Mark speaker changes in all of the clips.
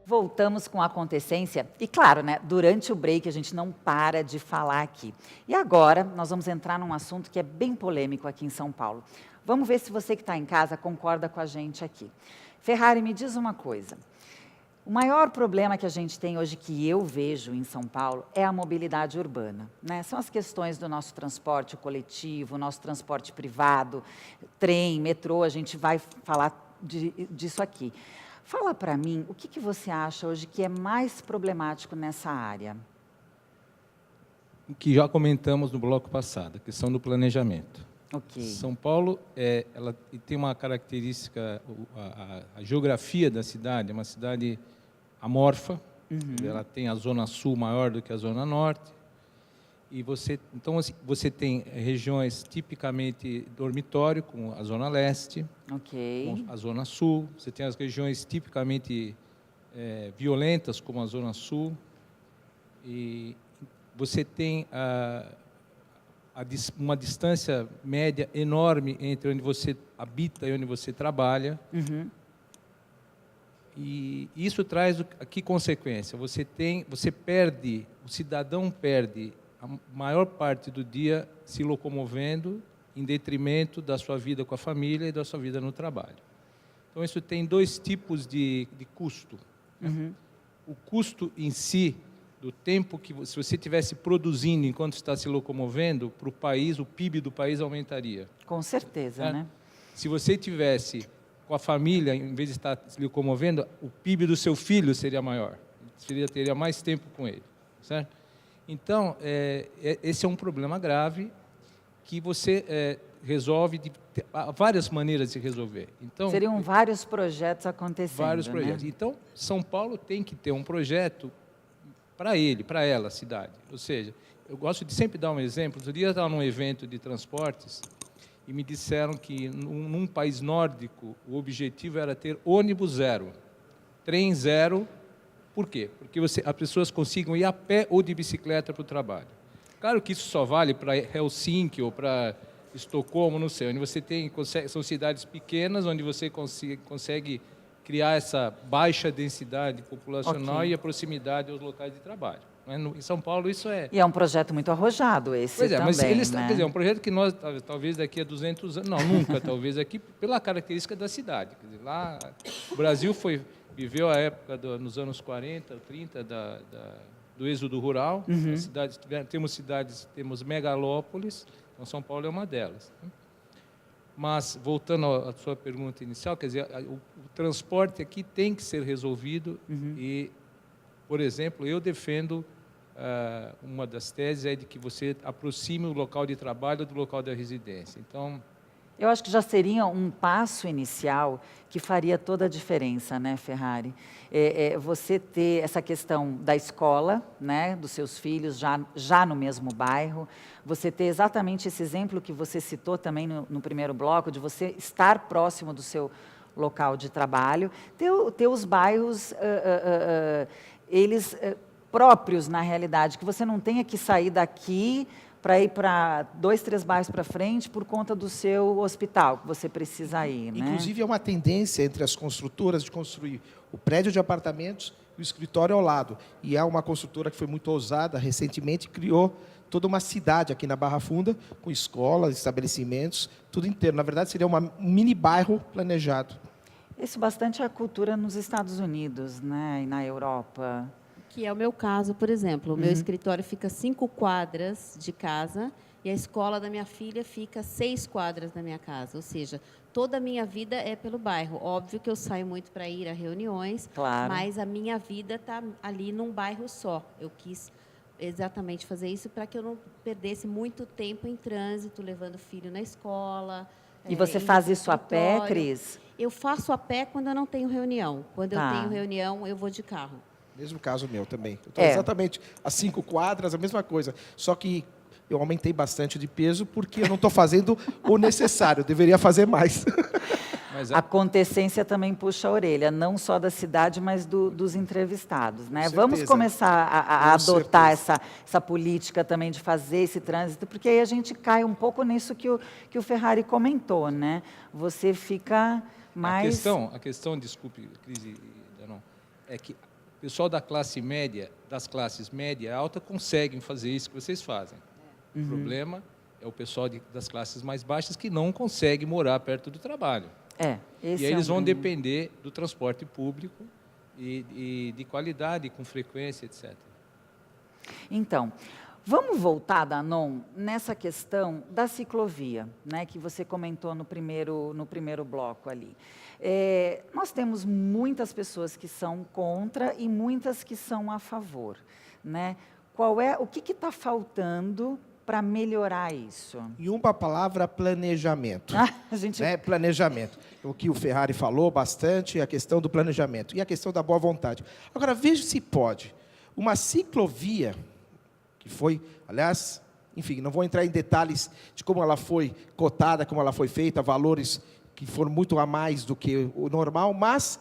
Speaker 1: Voltamos com a Acontecência e, claro, né, durante o break a gente não para de falar aqui. E agora nós vamos entrar num assunto que é bem polêmico aqui em São Paulo. Vamos ver se você que está em casa concorda com a gente aqui. Ferrari, me diz uma coisa. O maior problema que a gente tem hoje, que eu vejo em São Paulo, é a mobilidade urbana, né? São as questões do nosso transporte coletivo, nosso transporte privado, trem, metrô, a gente vai falar disso aqui. Fala para mim, o que você acha hoje que é mais problemático nessa área?
Speaker 2: O que já comentamos no bloco passado, a questão do planejamento.
Speaker 1: Ok.
Speaker 2: São Paulo ela tem uma característica, a geografia da cidade é uma cidade amorfa, ela tem a zona sul maior do que a zona norte, e então você tem regiões tipicamente dormitório, como a zona leste,
Speaker 1: Ok.
Speaker 2: a zona sul, você tem as regiões tipicamente violentas, como a zona sul, e você tem uma distância média enorme entre onde você habita e onde você trabalha. E isso traz que consequência? O cidadão perde a maior parte do dia se locomovendo em detrimento da sua vida com a família e da sua vida no trabalho. Então, isso tem dois tipos de custo. O custo em si, do tempo que se você estivesse produzindo enquanto está se locomovendo, para o país, o PIB do país aumentaria.
Speaker 1: Com certeza, né?
Speaker 2: Se você tivesse com a família, em vez de estar se locomovendo, o PIB do seu filho seria maior. Teria mais tempo com ele, certo? Então, esse é um problema grave que você resolve há várias maneiras de resolver. Então,
Speaker 1: seriam vários projetos acontecendo.
Speaker 2: Vários projetos.
Speaker 1: Né?
Speaker 2: Então, São Paulo tem que ter um projeto para ela, a cidade. Ou seja, eu gosto de sempre dar um exemplo. Outro dia eu estava num evento de transportes e me disseram que num país nórdico o objetivo era ter ônibus zero, trem zero. Por quê? Porque as pessoas consigam ir a pé ou de bicicleta para o trabalho. Claro que isso só vale para Helsinki ou para Estocolmo, não sei, onde você são cidades pequenas, onde você consegue criar essa baixa densidade populacional e a proximidade aos locais de trabalho. Em São Paulo isso é...
Speaker 1: E é um projeto muito arrojado esse
Speaker 2: pois
Speaker 1: também,
Speaker 2: mas eles,
Speaker 1: né?
Speaker 2: Quer dizer, é um projeto que nós, talvez daqui a 200 anos, não, nunca, talvez aqui, pela característica da cidade. Quer dizer, lá, o Brasil viveu a época nos anos 40, 30, do êxodo rural. Temos megalópolis, então São Paulo é uma delas. Mas, voltando à sua pergunta inicial, quer dizer, o transporte aqui tem que ser resolvido e, por exemplo, eu defendo, uma das teses é de que você aproxime o local de trabalho do local da residência. Então,
Speaker 1: eu acho que já seria um passo inicial que faria toda a diferença, né, Ferrari? Você ter essa questão da escola, né, dos seus filhos já no mesmo bairro, você ter exatamente esse exemplo que você citou também no primeiro bloco, de você estar próximo do seu local de trabalho, ter os bairros, eles próprios na realidade, que você não tenha que sair daqui para ir para 2, 3 bairros para frente por conta do seu hospital, que você precisa ir. Né?
Speaker 3: Inclusive, é uma tendência entre as construtoras de construir o prédio de apartamentos e o escritório ao lado. E há uma construtora que foi muito ousada, recentemente criou toda uma cidade aqui na Barra Funda, com escolas, estabelecimentos, tudo inteiro. Na verdade, seria um mini bairro planejado.
Speaker 1: Isso bastante é a cultura nos Estados Unidos, né, e na Europa.
Speaker 4: Que é o meu caso, por exemplo. O meu escritório fica 5 quadras de casa e a escola da minha filha fica 6 quadras da minha casa. Ou seja, toda a minha vida é pelo bairro. Óbvio que eu saio muito para ir a reuniões,
Speaker 1: claro,
Speaker 4: mas a minha vida está ali num bairro só. Eu quis exatamente fazer isso para que eu não perdesse muito tempo em trânsito, levando o filho na escola.
Speaker 1: E você faz isso a pé, Cris?
Speaker 4: Eu faço a pé quando eu não tenho reunião. Quando eu tenho reunião, eu vou de carro.
Speaker 3: Mesmo caso meu também. Eu estou exatamente a 5 quadras, a mesma coisa. Só que eu aumentei bastante de peso porque eu não estou fazendo o necessário. Eu deveria fazer mais.
Speaker 1: Mas a Acontecência também puxa a orelha, não só da cidade, mas dos entrevistados. Né? Vamos começar a adotar essa política também de fazer esse trânsito, porque aí a gente cai um pouco nisso que o Ferrari comentou. Né? Você fica mais...
Speaker 2: A questão, desculpe, Cris, é que O pessoal da classe média, das classes média e alta, conseguem fazer isso que vocês fazem. O problema é o pessoal das classes mais baixas que não consegue morar perto do trabalho.
Speaker 1: Esse
Speaker 2: E aí
Speaker 1: é
Speaker 2: eles
Speaker 1: um
Speaker 2: vão
Speaker 1: problema.
Speaker 2: depender do transporte público e de qualidade, com frequência, etc.
Speaker 1: Então, vamos voltar, Danon, nessa questão da ciclovia, né, que você comentou no primeiro bloco ali. Nós temos muitas pessoas que são contra e muitas que são a favor, né? O que está faltando para melhorar isso?
Speaker 3: Em uma palavra, planejamento.
Speaker 1: A gente...
Speaker 3: Planejamento. O que o Ferrari falou bastante, a questão do planejamento e a questão da boa vontade. Agora, veja se pode. Uma ciclovia, que foi, aliás, enfim, não vou entrar em detalhes de como ela foi cotada, como ela foi feita, valores que foram muito a mais do que o normal, mas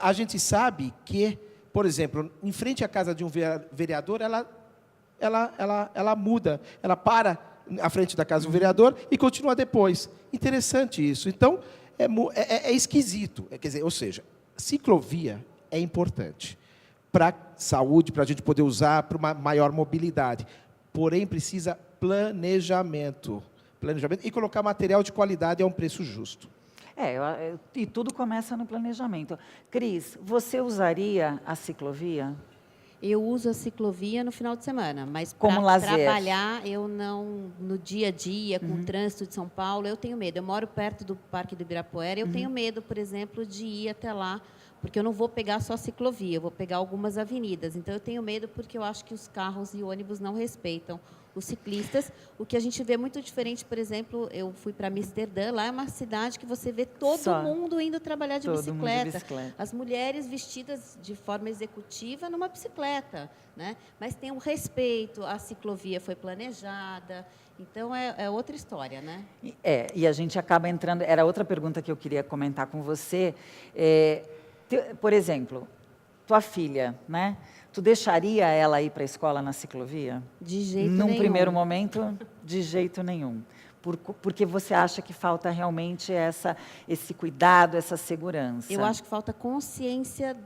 Speaker 3: a gente sabe que, por exemplo, em frente à casa de um vereador, ela muda, ela para à frente da casa do vereador e continua depois. Interessante isso. Então, é esquisito. Quer dizer, ou seja, ciclovia é importante para saúde, para a gente poder usar para uma maior mobilidade. Porém, precisa planejamento e colocar material de qualidade a um preço justo.
Speaker 1: E tudo começa no planejamento. Cris, você usaria a ciclovia?
Speaker 4: Eu uso a ciclovia no final de semana, mas
Speaker 1: Como
Speaker 4: para
Speaker 1: lazer.
Speaker 4: trabalhar, eu não, no dia a dia, com o trânsito de São Paulo, eu tenho medo. Eu moro perto do Parque do Ibirapuera, eu tenho medo, por exemplo, de ir até lá, porque eu não vou pegar só a ciclovia, eu vou pegar algumas avenidas. Então, eu tenho medo porque eu acho que os carros e ônibus não respeitam os ciclistas. O que a gente vê muito diferente, por exemplo, eu fui para Amsterdã, lá é uma cidade que você vê todo mundo indo trabalhar de bicicleta. As mulheres vestidas de forma executiva numa bicicleta, né? Mas tem um respeito, a ciclovia foi planejada, então é outra história, né?
Speaker 1: E a gente acaba entrando, era outra pergunta que eu queria comentar com você, por exemplo, tua filha, né? Tu deixaria ela ir para a escola na ciclovia?
Speaker 4: De jeito nenhum.
Speaker 1: Num primeiro momento, de jeito nenhum. Porque você acha que falta realmente esse cuidado, essa segurança?
Speaker 4: Eu acho que falta consciência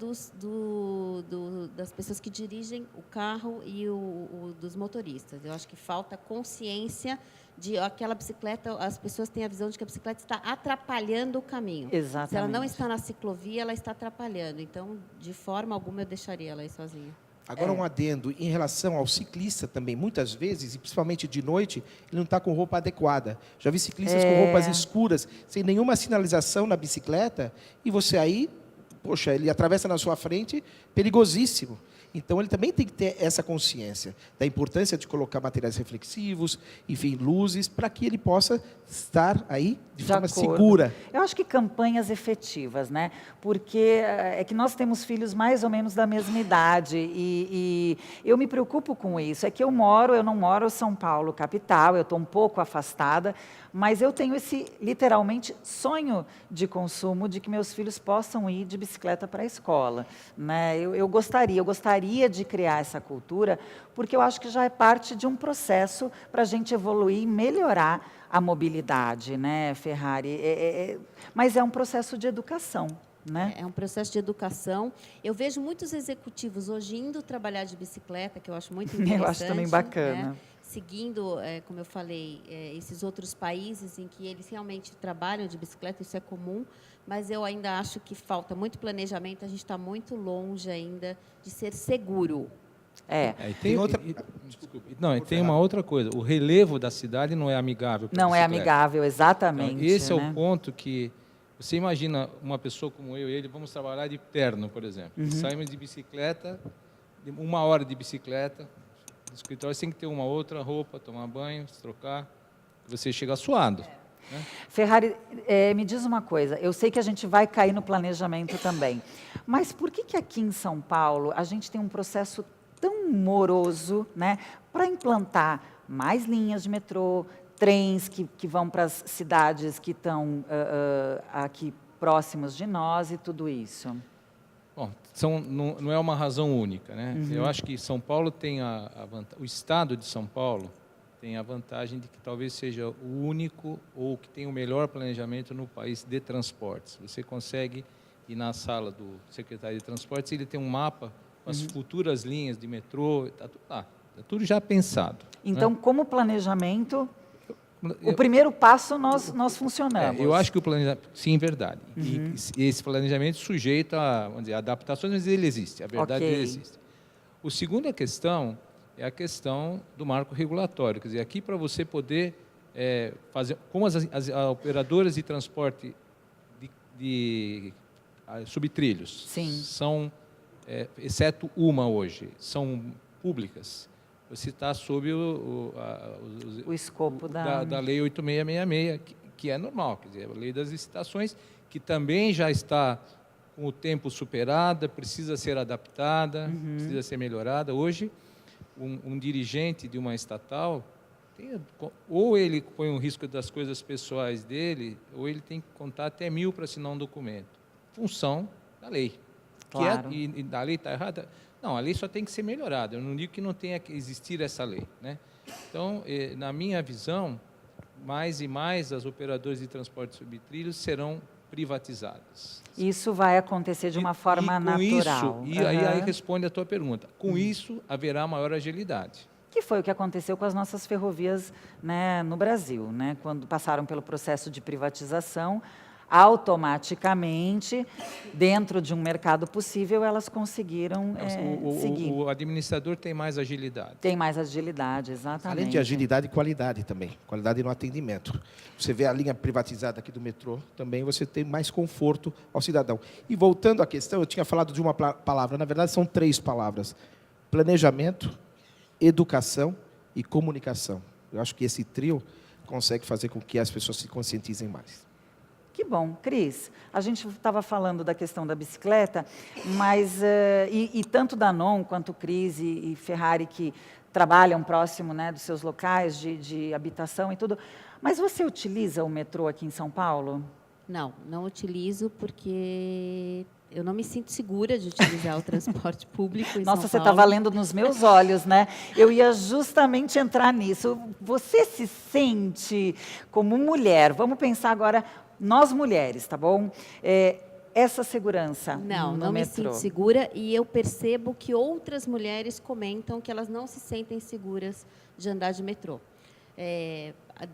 Speaker 4: das pessoas que dirigem o carro e dos motoristas. Eu acho que falta consciência de aquela bicicleta, as pessoas têm a visão de que a bicicleta está atrapalhando o caminho.
Speaker 1: Exatamente.
Speaker 4: Se ela não está na ciclovia, ela está atrapalhando. Então, de forma alguma, eu deixaria ela ir sozinha.
Speaker 3: Agora, um adendo em relação ao ciclista também, muitas vezes, e principalmente de noite, ele não está com roupa adequada. Já vi ciclistas com roupas escuras, sem nenhuma sinalização na bicicleta, e você aí, poxa, ele atravessa na sua frente, perigosíssimo. Então, ele também tem que ter essa consciência da importância de colocar materiais reflexivos, enfim, luzes, para que ele possa estar aí de forma segura.
Speaker 1: Eu acho que campanhas efetivas, né? Porque é que nós temos filhos mais ou menos da mesma idade e eu me preocupo com isso. É que eu não moro em São Paulo, capital, eu estou um pouco afastada, mas eu tenho esse, literalmente, sonho de consumo de que meus filhos possam ir de bicicleta para a escola, né? Eu gostaria de criar essa cultura, porque eu acho que já é parte de um processo para a gente evoluir e melhorar a mobilidade, né, Ferrari? Mas é um processo de educação, né?
Speaker 4: É um processo de educação. Eu vejo muitos executivos hoje indo trabalhar de bicicleta, que eu acho muito interessante.
Speaker 1: Eu acho também bacana.
Speaker 4: Né? Seguindo, como eu falei, esses outros países em que eles realmente trabalham de bicicleta, isso é comum, mas eu ainda acho que falta muito planejamento, a gente está muito longe ainda de ser seguro.
Speaker 2: Tem uma outra coisa. O relevo da cidade não é amigável para a
Speaker 1: Não é
Speaker 2: bicicleta.
Speaker 1: amigável, exatamente.
Speaker 2: Então, esse é
Speaker 1: né?
Speaker 2: o ponto que... Você imagina uma pessoa como eu e ele, vamos trabalhar de terno, por exemplo. Saímos de bicicleta, 1 hora de bicicleta, do escritório, você tem que ter uma outra roupa, tomar banho, se trocar, você chega suado. Né?
Speaker 1: Ferrari, me diz uma coisa, eu sei que a gente vai cair no planejamento também, mas por que aqui em São Paulo a gente tem um processo tão moroso, né, para implantar mais linhas de metrô, trens que vão para as cidades que estão aqui próximas de nós e tudo isso?
Speaker 2: Bom, não é uma razão única, né? Eu acho que São Paulo tem o estado de São Paulo tem a vantagem de que talvez seja o único ou que tem o melhor planejamento no país de transportes. Você consegue ir na sala do secretário de transportes, ele tem um mapa com as futuras linhas de metrô, está tudo lá, está tudo já pensado.
Speaker 1: Então,
Speaker 2: né?
Speaker 1: como planejamento, o primeiro passo nós funcionamos.
Speaker 2: Eu acho que o planejamento, sim, verdade. E esse planejamento sujeito a, vamos dizer, adaptações, mas ele existe, a verdade
Speaker 1: Ok.
Speaker 2: ele existe. O segunda questão é a questão do marco regulatório, quer dizer, aqui para você poder fazer, como as operadoras de transporte de subtrilhos
Speaker 1: Sim.
Speaker 2: são, exceto uma hoje, são públicas, você está sob
Speaker 1: O escopo
Speaker 2: da Lei 8666, que é normal, quer dizer, a Lei das Licitações, que também já está com o tempo superada, precisa ser adaptada, precisa ser melhorada. Hoje, um dirigente de uma estatal, ou ele põe um risco das coisas pessoais dele, ou ele tem que contar até 1.000 para assinar um documento. Função da lei.
Speaker 1: Claro.
Speaker 2: E a lei está errada? Não, a lei só tem que ser melhorada. Eu não digo que não tenha que existir essa lei, né? Então, na minha visão, mais e mais as operadoras de transporte subtrilhos serão privatizadas.
Speaker 1: Isso vai acontecer de uma forma
Speaker 2: com
Speaker 1: natural.
Speaker 2: Isso, aí responde a tua pergunta. Com isso, haverá maior agilidade.
Speaker 1: Que foi o que aconteceu com as nossas ferrovias, né, no Brasil, né? Quando passaram pelo processo de privatização, automaticamente, dentro de um mercado possível, elas conseguiram seguir.
Speaker 2: O administrador tem mais agilidade.
Speaker 1: Tem mais agilidade, exatamente.
Speaker 3: Além de agilidade e qualidade também. Qualidade no atendimento. Você vê a linha privatizada aqui do metrô, também você tem mais conforto ao cidadão. E voltando à questão, eu tinha falado de uma palavra, na verdade são 3 palavras. Planejamento, educação e comunicação. Eu acho que esse trio consegue fazer com que as pessoas se conscientizem mais.
Speaker 1: Que bom. Cris, a gente estava falando da questão da bicicleta, mas, e tanto Danon quanto Cris e Ferrari, que trabalham próximo, né, dos seus locais de habitação e tudo, mas você utiliza o metrô aqui em São Paulo?
Speaker 4: Não, não utilizo porque eu não me sinto segura de utilizar o transporte público em
Speaker 1: Nossa,
Speaker 4: São
Speaker 1: você
Speaker 4: Paulo.
Speaker 1: está valendo nos meus olhos, né? Eu ia justamente entrar nisso. Você se sente como mulher? Vamos pensar agora, nós mulheres, tá bom? Essa segurança
Speaker 4: Não,
Speaker 1: no
Speaker 4: não me
Speaker 1: metrô.
Speaker 4: sinto segura e eu percebo que outras mulheres comentam que elas não se sentem seguras de andar de metrô.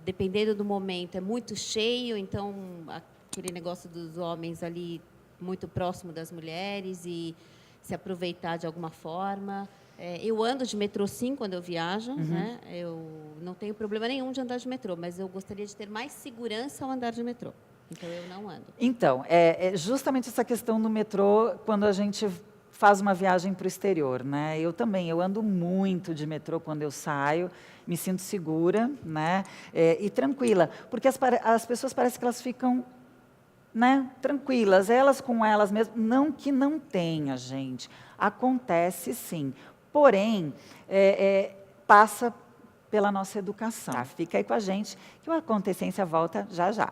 Speaker 4: Dependendo do momento, é muito cheio, então aquele negócio dos homens ali muito próximo das mulheres e se aproveitar de alguma forma. Eu ando de metrô, sim, quando eu viajo. Né? Eu não tenho problema nenhum de andar de metrô, mas eu gostaria de ter mais segurança ao andar de metrô. Então, eu não ando.
Speaker 1: Então, é justamente essa questão do metrô, quando a gente faz uma viagem para o exterior, né? Eu também, eu ando muito de metrô quando eu saio, me sinto segura, né? E tranquila, porque as pessoas parecem que elas ficam, né, tranquilas, elas com elas mesmas. Não que não tenha, gente, acontece sim, porém, passa pela nossa educação. Fica aí com a gente, que o Acontecência volta já já.